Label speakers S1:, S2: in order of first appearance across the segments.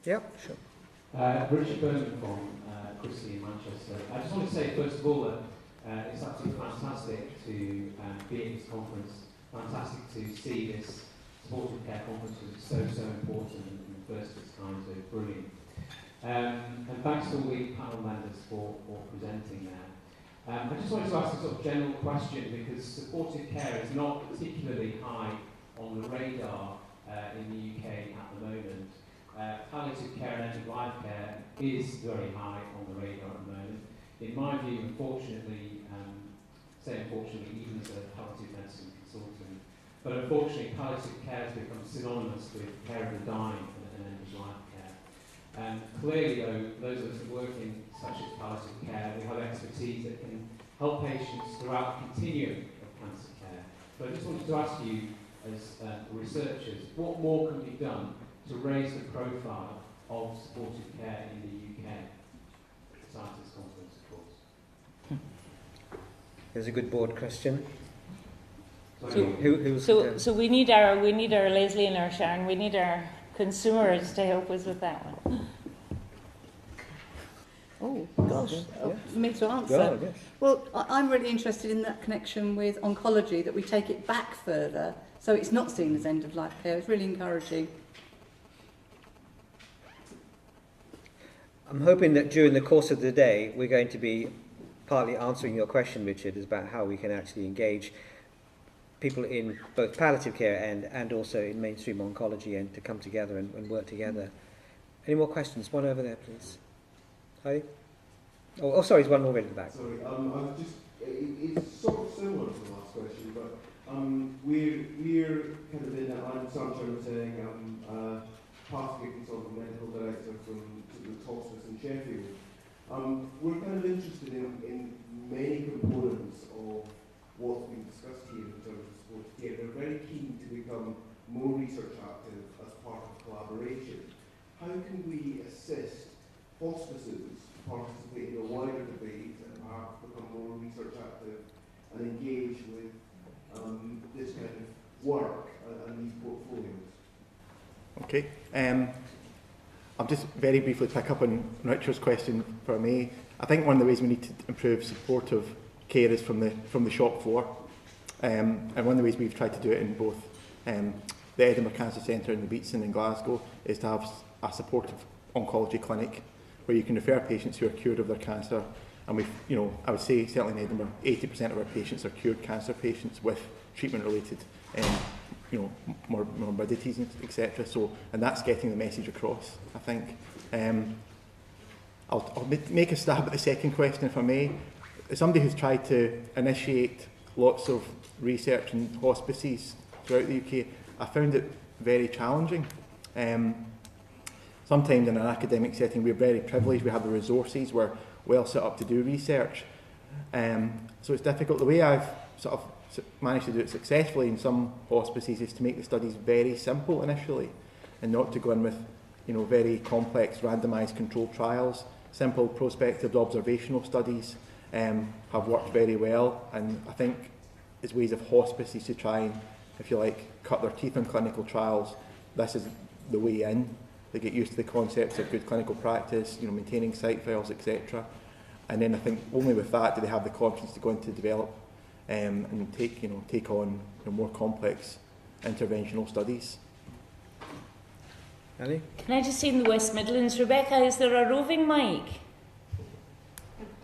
S1: Yeah, sure.
S2: Richard Burnham from Christie in Manchester. I just want to say, first of all, that it's absolutely fantastic to be at this conference. Fantastic to see this supportive care conference, which is so important and the first of its kind, so brilliant. And thanks to all the panel members for presenting there. I just wanted to ask a sort of general question, because supportive care is not particularly high on the radar in the UK at the moment. Palliative care and end-of-life care is very high on the radar at the moment. In my view, unfortunately, even as a palliative medicine consultant, but unfortunately palliative care has become synonymous with care of the dying and end-of-life care. Clearly, though, those of us that work in such as palliative care, we have expertise that can help patients throughout the continuum of cancer care. So I just wanted to ask you, as researchers, what more can be done to raise the profile of supportive care in the UK? Besides this conference, of course.
S1: There's a good board question.
S3: So we need our Leslie and our Sharon, we need our consumers to help us with that one.
S4: Oh, gosh, for me to answer.
S1: God, yes.
S4: Well, I'm really interested in that connection with oncology, that we take it back further, so it's not seen as end-of-life care. It's really encouraging.
S1: I'm hoping that during the course of the day, we're going to be partly answering your question, Richard, is about how we can actually engage people in both palliative care and also in mainstream oncology, and to come together and work together. Any more questions? One over there, please. Heidi? Oh, sorry, there's one more right at the back.
S5: Sorry, it's sort of similar to the last question, but we're kind of in, I'm Sam saying, pathway consultant medical director from the hospice in Sheffield. We're kind of interested in many components of what's been discussed here in terms of supportive care. We're very keen to become more research active as part of collaboration. How can we assist hospices participate in a wider debate and perhaps become more research active and engage with this kind of work and these portfolios?
S6: Okay. I'll just very briefly pick up on Richard's question for me. I think one of the ways we need to improve supportive care is from the shop floor. And one of the ways we've tried to do it in both the Edinburgh Cancer Centre and the Beatson in Glasgow is to have a supportive oncology clinic where you can refer patients who are cured of their cancer. And we've, I would say certainly in Edinburgh, 80% of our patients are cured cancer patients with treatment-related morbidities, etc. So, and that's getting the message across, I think. I'll make a stab at the second question, if I may. As somebody who's tried to initiate lots of research in hospices throughout the UK, I found it very challenging. Sometimes in an academic setting, we're very privileged, we have the resources, we're well set up to do research. So it's difficult. The way I've sort of managed to do it successfully in some hospices is to make the studies very simple initially and not to go in with very complex randomised controlled trials. Simple prospective observational studies have worked very well, and I think as ways of hospices to try and, if you like, cut their teeth on clinical trials, this is the way in. They get used to the concepts of good clinical practice, maintaining site files, etc. And then I think only with that do they have the confidence to go into develop and take on more complex interventional studies.
S1: Annie?
S3: Can I just say in the West Midlands, Rebecca, is there a roving mic?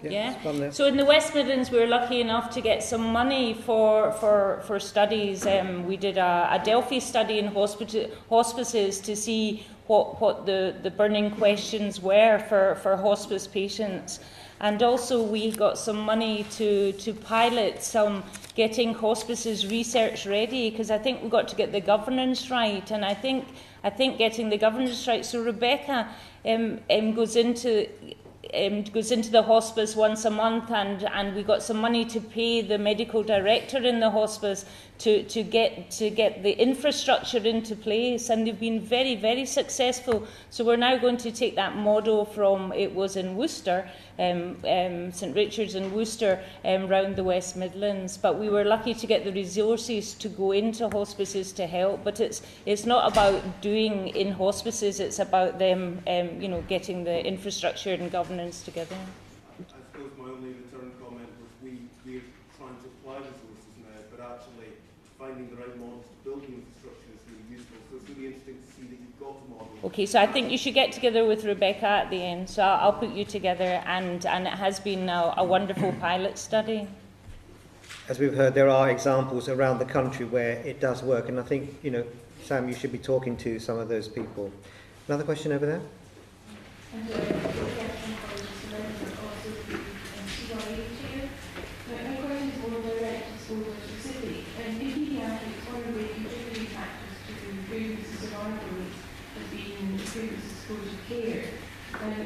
S3: Yeah. So in the West Midlands, we were lucky enough to get some money for studies. We did a Delphi study in hospices to see what the burning questions were for hospice patients. And also we got some money to pilot some getting hospices research ready, because I think we've got to get the governance right. And I think getting the governance right. So Rebecca goes into goes into the hospice once a month, and we got some money to pay the medical director in the hospice to get the infrastructure into place, and they've been very, very successful. So we're now going to take that model from, it was in Worcester, St Richard's in Worcester, round the West Midlands. But we were lucky to get the resources to go into hospices to help. But it's not about doing in hospices; it's about them, getting the infrastructure and governance together.
S5: I suppose my only return comment was we're trying to apply resources now, but actually finding the right models to build the infrastructure is really useful. So it's really interesting to see that you've got a model.
S3: Okay, so I think you should get together with Rebecca at the end. So I'll put you together, and it has been a wonderful pilot study.
S1: As we've heard, there are examples around the country where it does work, and I think, Sam, you should be talking to some of those people. Another question over there?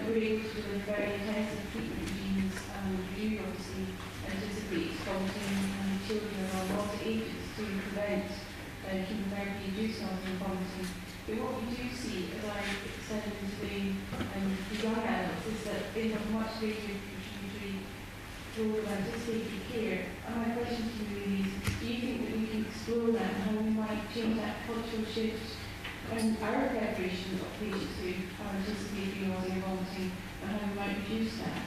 S7: We're able to deliver very intensive treatment regimes, we do obviously anticipate vomiting children around lots of ages to prevent chemotherapy-induced nausea and vomiting. But what we do see, as I said in the young adults, is that they have much greater contributory role of anticipated care. And my question to you is, do you think that we can explore that and how we might change that cultural shift and our preparation of patients who are anticipating nausea and vomiting, and how we might reduce that?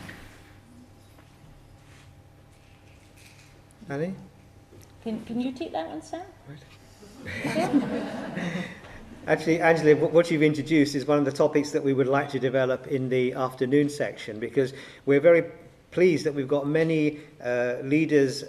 S1: Annie?
S3: Can you take that one, Sam?
S1: Actually, Angela, what you've introduced is one of the topics that we would like to develop in the afternoon section, because we're very pleased that we've got many leaders,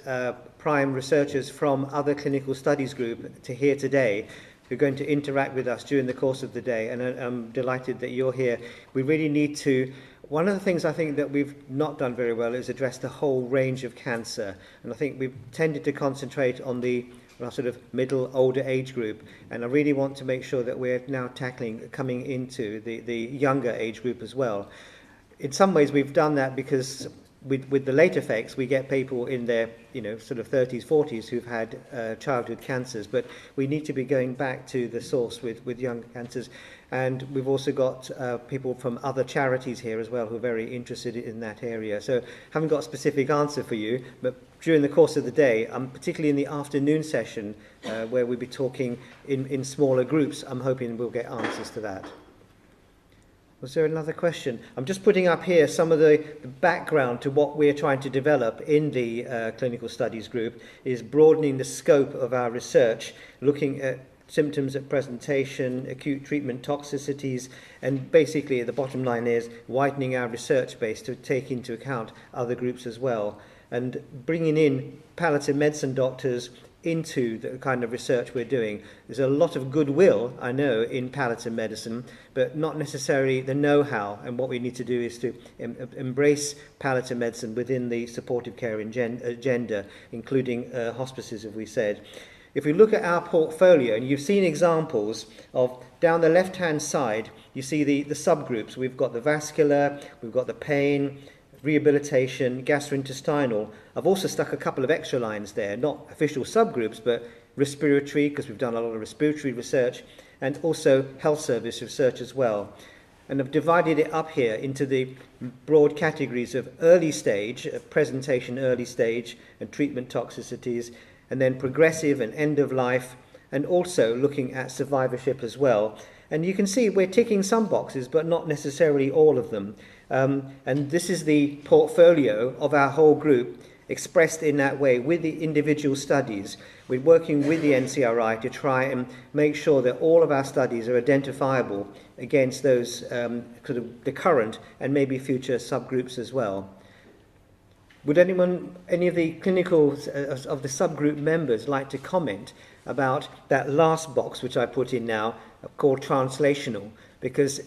S1: prime researchers from other clinical studies group to here today, who are going to interact with us during the course of the day, and I'm delighted that you're here. We really need to, one of the things I think that we've not done very well is address the whole range of cancer, and I think we've tended to concentrate on the sort of middle, older age group, and I really want to make sure that we're now coming into the younger age group as well. In some ways we've done that because with the late effects, we get people in their, sort of 30s, 40s who've had childhood cancers, but we need to be going back to the source with young cancers. And we've also got people from other charities here as well who are very interested in that area. So I haven't got a specific answer for you, but during the course of the day, particularly in the afternoon session, where we'll be talking in smaller groups, I'm hoping we'll get answers to that. Was there another question? I'm just putting up here some of the background to what we're trying to develop in the clinical studies group, is broadening the scope of our research, looking at symptoms at presentation, acute treatment toxicities, and basically the bottom line is widening our research base to take into account other groups as well, and bringing in palliative medicine doctors into the kind of research we're doing. There's a lot of goodwill, I know, in palliative medicine, but not necessarily the know-how, and what we need to do is to embrace palliative medicine within the supportive care agenda, including hospices, as we said. If we look at our portfolio, and you've seen examples of, down the left-hand side, you see the subgroups. We've got the vascular, we've got the pain, rehabilitation, gastrointestinal. I've also stuck a couple of extra lines there, not official subgroups, but respiratory, because we've done a lot of respiratory research, and also health service research as well. And I've divided it up here into the broad categories of early stage, presentation early stage, and treatment toxicities, and then progressive and end of life, and also looking at survivorship as well. And you can see we're ticking some boxes, but not necessarily all of them. And this is the portfolio of our whole group, expressed in that way with the individual studies. We're working with the NCRI to try and make sure that all of our studies are identifiable against those sort of the current and maybe future subgroups as well. Would any of the clinicals of the subgroup members like to comment about that last box which I put in now, called translational? Because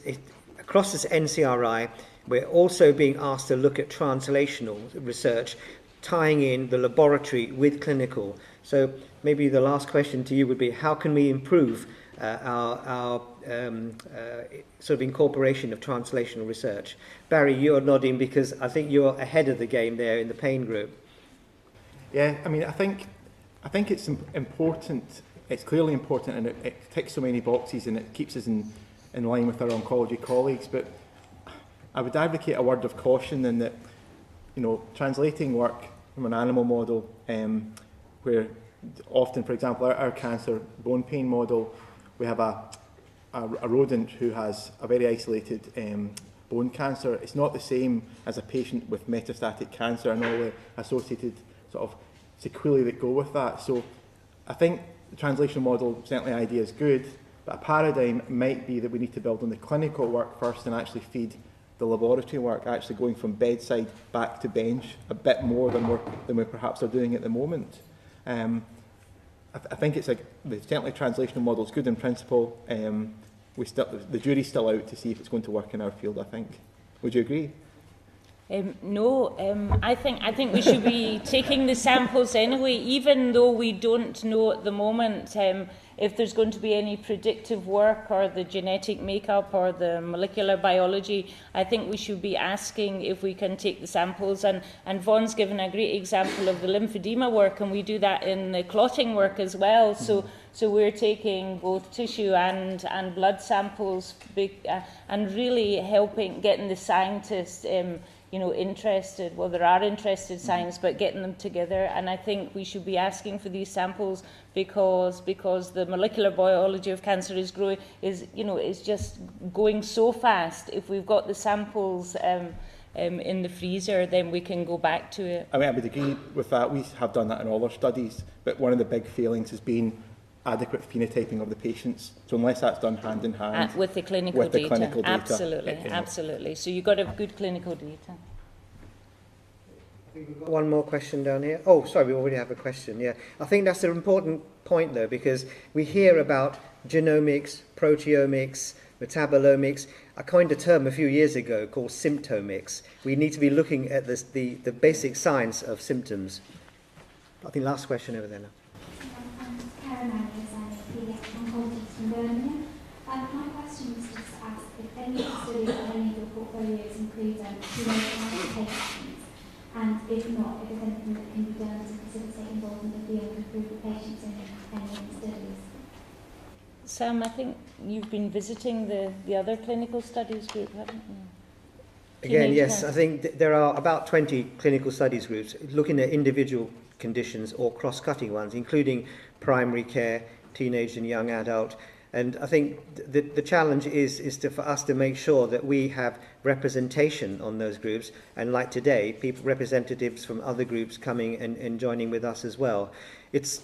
S1: across this NCRI, we're also being asked to look at translational research, tying in the laboratory with clinical. So maybe the last question to you would be, how can we improve our sort of incorporation of translational research. Barry, you're nodding because I think you're ahead of the game there in the pain group.
S6: Yeah, I mean, I think it's important. It's clearly important, and it ticks so many boxes, and it keeps us in line with our oncology colleagues. But I would advocate a word of caution in that, you know, translating work from an animal model, where often, for example, our cancer bone pain model, we have a rodent who has a very isolated bone cancer. It's not the same as a patient with metastatic cancer and all the associated sort of sequelae that go with that. So I think the translational model, certainly idea is good, but a paradigm might be that we need to build on the clinical work first and actually feed the laboratory work, actually going from bedside back to bench a bit more than we perhaps are doing at the moment. I think it's certainly translational model is good in principle. The jury's still out to see if it's going to work in our field, I think. Would you agree?
S3: No, I think we should be taking the samples anyway, even though we don't know at the moment if there's going to be any predictive work or the genetic makeup or the molecular biology. I think we should be asking if we can take the samples, and Vaughn's given a great example of the lymphedema work, and we do that in the clotting work as well. So we're taking both tissue and blood samples, and really helping getting the scientists interested. Well, there are interested scientists, but getting them together. And I think we should be asking for these samples because the molecular biology of cancer is growing, is just going so fast. If we've got the samples in the freezer, then we can go back to it.
S6: I mean, I would agree with that. We have done that in all our studies, but one of the big failings has been adequate phenotyping of the patients. So unless that's done hand in hand
S3: with the clinical data. Absolutely,
S6: you know.
S3: absolutely. So you've got to have good clinical data.
S1: I think we've got one more question down here. Oh, sorry, we already have a question. Yeah, I think that's an important point though, because we hear about genomics, proteomics, metabolomics. I coined a term a few years ago called symptomics. We need to be looking at the basic science of symptoms. I think last question over there now.
S8: My question was just to ask if any of the studies or any of your portfolios include teenage patients, and if not, if there's anything that can be done to facilitate involvement of the younger group of patients in any of the studies.
S3: Sam, I think you've been visiting the other clinical studies group, haven't you?
S1: Again, yes, I think there are about 20 clinical studies groups looking at individual conditions or cross-cutting ones, including primary care, teenage and young adult. And I think the challenge is for us to make sure that we have representation on those groups, and like today, representatives from other groups coming and joining with us as well. It's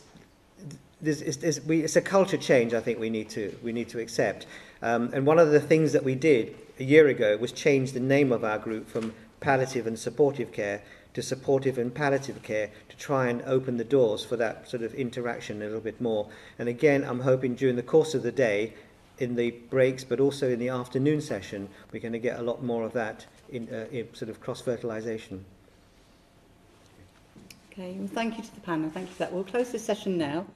S1: a culture change I think we need to accept. And one of the things that we did a year ago was change the name of our group from palliative and supportive care to supportive and palliative care, to try and open the doors for that sort of interaction a little bit more. And again, I'm hoping during the course of the day, in the breaks, but also in the afternoon session, we're going to get a lot more of that in sort of cross-fertilisation.
S4: Okay, well, thank you to the panel. Thank you for that. We'll close this session now.